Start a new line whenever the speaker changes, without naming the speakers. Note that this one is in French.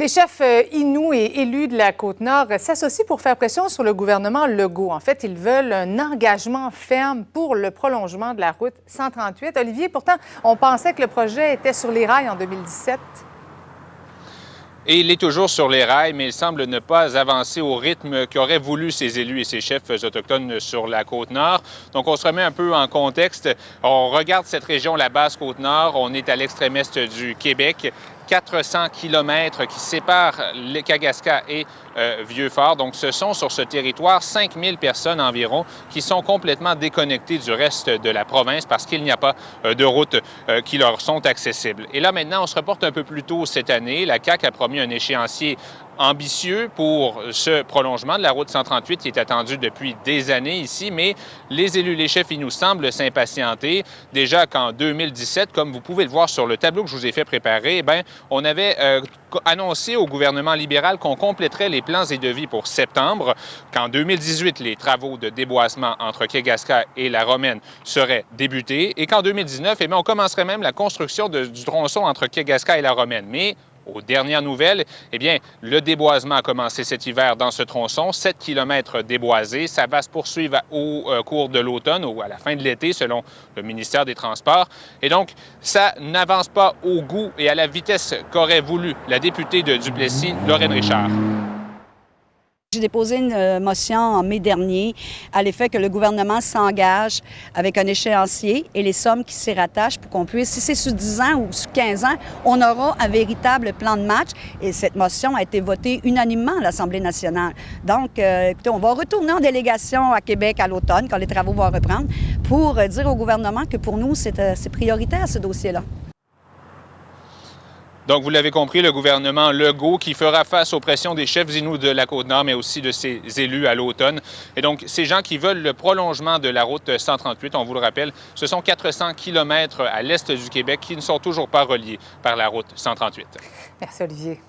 Les chefs Inuits et élus de la Côte-Nord s'associent pour faire pression sur le gouvernement Legault. En fait, ils veulent un engagement ferme pour le prolongement de la route 138. Olivier, pourtant, on pensait que le projet était sur les rails en 2017.
Et il est toujours sur les rails, mais il semble ne pas avancer au rythme qu'auraient voulu ces élus et ces chefs autochtones sur la Côte-Nord. Donc, on se remet un peu en contexte. On regarde cette région, la Basse-Côte-Nord. On est à l'extrême est du Québec. 400 kilomètres qui séparent les Kagaskas et Vieux-Fort. Donc, ce sont sur ce territoire 5000 personnes environ qui sont complètement déconnectées du reste de la province parce qu'il n'y a pas de routes qui leur sont accessibles. Et là, maintenant, on se reporte un peu plus tôt cette année. La CAQ a promis un échéancier ambitieux pour ce prolongement de la route 138 qui est attendu depuis des années ici, mais les élus, les chefs, ils nous semblent s'impatienter. Déjà qu'en 2017, comme vous pouvez le voir sur le tableau que je vous ai fait préparer, on avait annoncé au gouvernement libéral qu'on compléterait les plans et devis pour septembre, qu'en 2018, les travaux de déboisement entre Kagaskas et la Romaine seraient débutés et qu'en 2019, on commencerait même la construction du tronçon entre Kagaskas et la Romaine. Mais aux dernières nouvelles, le déboisement a commencé cet hiver dans ce tronçon, 7 km déboisés. Ça va se poursuivre au cours de l'automne ou à la fin de l'été, selon le ministère des Transports. Et donc, ça n'avance pas au goût et à la vitesse qu'aurait voulu la députée de Duplessis, Lorraine Richard.
J'ai déposé une motion en mai dernier à l'effet que le gouvernement s'engage avec un échéancier et les sommes qui s'y rattachent pour qu'on puisse, si c'est sur 10 ans ou sur 15 ans, on aura un véritable plan de match. Et cette motion a été votée unanimement à l'Assemblée nationale. Donc, écoutez, on va retourner en délégation à Québec à l'automne, quand les travaux vont reprendre, pour dire au gouvernement que pour nous, c'est prioritaire, ce dossier-là.
Donc, vous l'avez compris, le gouvernement Legault qui fera face aux pressions des chefs Inuits de la Côte-Nord, mais aussi de ses élus à l'automne. Et donc, ces gens qui veulent le prolongement de la route 138, on vous le rappelle, ce sont 400 kilomètres à l'est du Québec qui ne sont toujours pas reliés par la route 138.
Merci, Olivier.